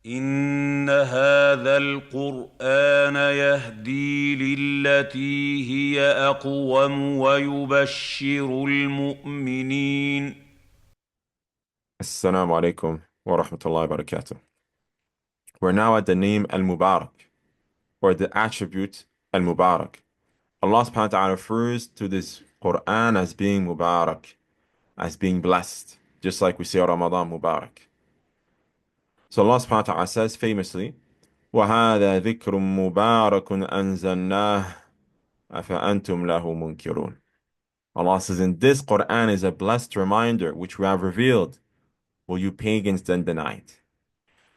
إن هذا القرآن يهدي للتي هي أقوم ويبشر المؤمنين. Assalamu alaikum wa rahmatullahi wa barakatuh. We're now at the name Al-Mubarak, or the attribute Al-Mubarak. Allah subhanahu wa ta'ala refers to this Quran as being Mubarak, as being blessed, just like we say Ramadan Mubarak. So Allah subhanahu wa ta'ala says famously, وَهَذَا ذِكْرٌ مُبَارَكٌ أَنزَلْنَاهُ أَفَأَنْتُمْ لَهُ مُنْكِرُونَ. Allah says, and this Quran is a blessed reminder which we have revealed. Will you pagans then deny it?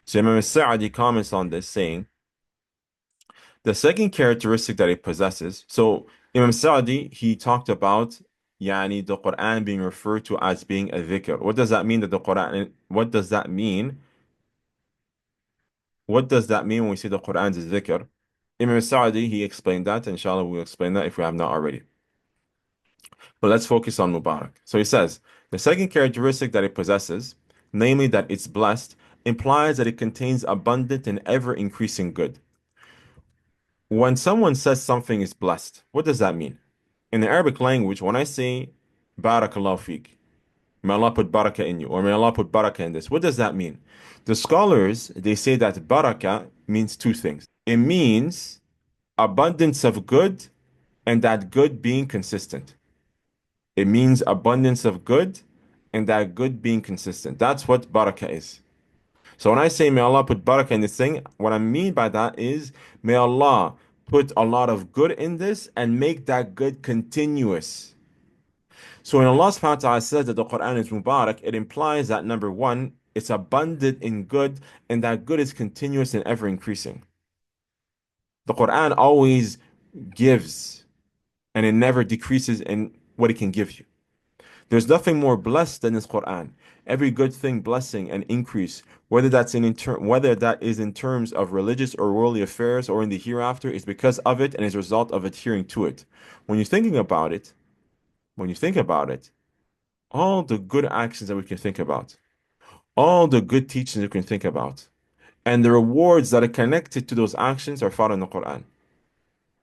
So Imam Sa'adi comments on this saying, the second characteristic that it possesses, so Imam Sa'adi, he talked about the Quran being referred to as being a dhikr. What does that mean that the Quran, what does that mean? What does that mean when we say the Quran is dhikr? Imam Sa'adi, he explained that, inshallah we'll explain that if we have not already. But let's focus on Mubarak. So he says, the second characteristic that it possesses, namely that it's blessed, implies that it contains abundant and ever-increasing good. When someone says something is blessed, what does that mean? In the Arabic language, when I say Barakallahu feek, may Allah put barakah in you, or may Allah put barakah in this, what does that mean? The scholars, they say that barakah means two things. It means abundance of good and that good being consistent. It means abundance of good and that good being consistent. That's what barakah is. So when I say may Allah put barakah in this thing, what I mean by that is may Allah put a lot of good in this and make that good continuous. So when Allah subhanahu wa ta'ala says that the Quran is Mubarak, it implies that number one, it's abundant in good and that good is continuous and ever increasing. The Quran always gives and it never decreases in what it can give you. There's nothing more blessed than this Quran. Every good thing, blessing and increase, whether that is in terms of religious or worldly affairs or in the hereafter, is because of it and is a result of adhering to it. When you're thinking about it, when you think about it, all the good actions that we can think about, all the good teachings we can think about, and the rewards that are connected to those actions are found in the Quran.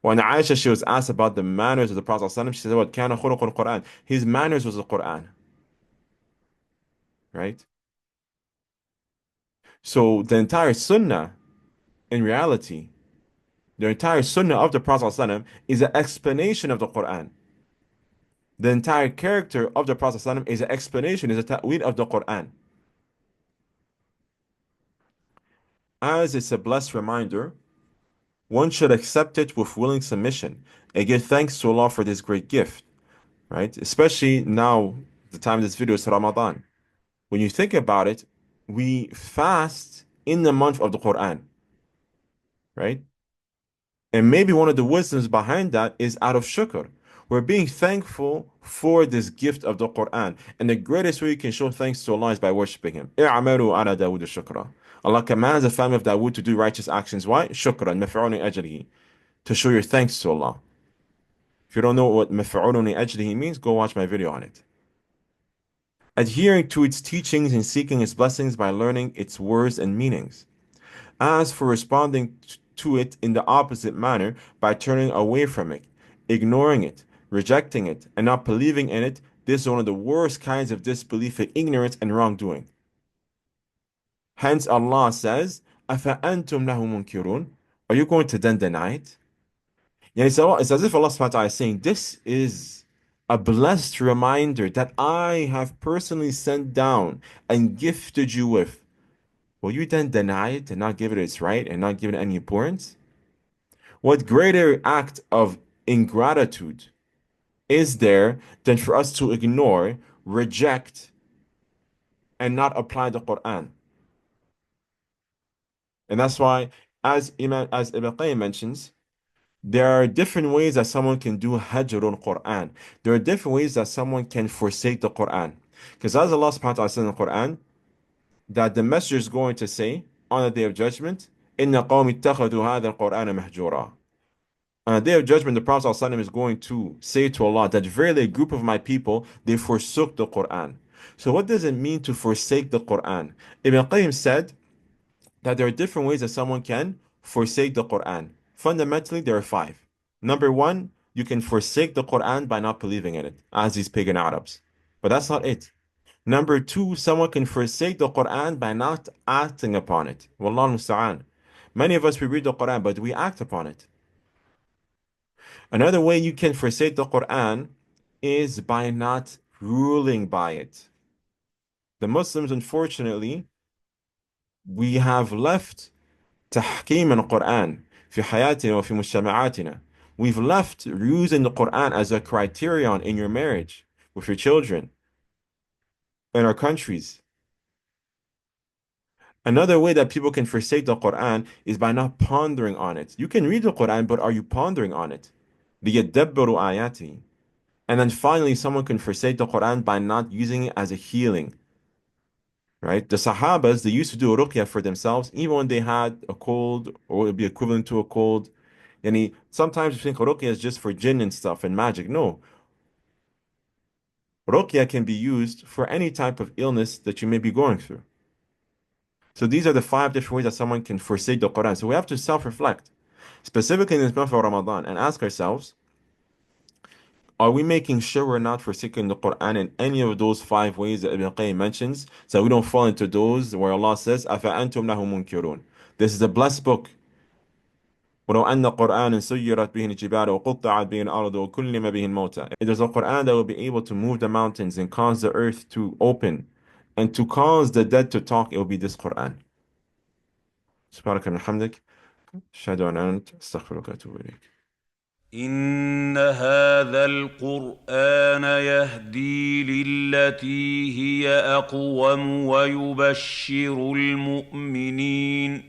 When Aisha, she was asked about the manners of the Prophet ﷺ, she said, "What kana khuluqul Quran?" His manners was the Quran, right? So the entire Sunnah, in reality, the entire Sunnah of the Prophet ﷺ is an explanation of the Quran. The entire character of the Prophet ﷺ is an explanation, is a ta'wil of the Quran. As it's a blessed reminder, one should accept it with willing submission and give thanks to Allah for this great gift, right? Especially now, the time of this video is Ramadan. When you think about it, we fast in the month of the Quran, right? And maybe one of the wisdoms behind that is out of shukr. We're being thankful for this gift of the Quran. And the greatest way you can show thanks to Allah is by worshiping Him. اعملوا على داود شكرا. Allah commands the family of Dawood to do righteous actions. Why? شكرا مفعول أجله. To show your thanks to Allah. If you don't know what مفعول أجله means, go watch my video on it. Adhering to its teachings and seeking its blessings by learning its words and meanings. As for responding to it in the opposite manner by turning away from it, ignoring it, rejecting it, and not believing in it, this is one of the worst kinds of disbelief and ignorance and wrongdoing. Hence Allah says, أَفَأَنْتُمْ لَهُ مُنْكِرُونَ. Are you going to then deny it? It's as if Allah subhanahu wa ta'ala is saying, this is a blessed reminder that I have personally sent down and gifted you with. Will you then deny it and not give it its right and not give it any importance? What greater act of ingratitude is there than for us to ignore, reject, and not apply the Quran? And that's why, as Ibn Qayyim mentions, there are different ways that someone can do hajrul Quran. There are different ways that someone can forsake the Quran. Because as Allah subhanahu wa ta'ala says in the Quran, that the messenger is going to say on the day of judgment, إِنَّ قَوْمِ اتَّخَذُوا هَذَا الْقُرْآنَ مَهْجُورًا. On the day of judgment, the Prophet ﷺ is going to say to Allah that verily a group of my people, they forsook the Quran. So what does it mean to forsake the Quran? Ibn Qayyim said that there are different ways that someone can forsake the Quran. Fundamentally, there are five. Number one, you can forsake the Quran by not believing in it, as these pagan Arabs. But that's not it. Number two, someone can forsake the Quran by not acting upon it. Wallahu musta'an. Many of us, we read the Quran, but we act upon it. Another way you can forsake the Quran is by not ruling by it. The Muslims, unfortunately, we have left تحكيم القرآن في حياتنا وفي مجتمعاتنا. We've left using the Quran as a criterion in your marriage, with your children, in our countries. Another way that people can forsake the Quran is by not pondering on it. You can read the Quran, but are you pondering on it? لِيَدَّبَّرُوا آيَاتِهِ. And then finally, someone can forsake the Quran by not using it as a healing. Right? The Sahabas, they used to do ruqya for themselves, even when they had a cold, or it would be equivalent to a cold. And sometimes you think ruqya is just for jinn and stuff and magic. No. Ruqya can be used for any type of illness that you may be going through. So these are the five different ways that someone can forsake the Quran. So we have to self-reflect, specifically in this month of Ramadan, and ask ourselves, are we making sure we're not forsaking the Quran in any of those five ways that Ibn Qayyim mentions, so we don't fall into those where Allah says, أَفَأَنْتُمْ لَهُ مُنْكِرُونَ. This is a blessed book. ولو أن قرآنا سيرت به الجبال وقطعت به الأرض وكلم به الموتى. It is a Quran that will be able to move the mountains and cause the earth to open and to cause the dead to talk. It will be this Quran. سبحانك وبحمدك أشهد أن لا إله إلا أنت أستغفرك وأتوب إليك. إن هذا القرآن يهدي للتي هي أقوم ويبشر المؤمنين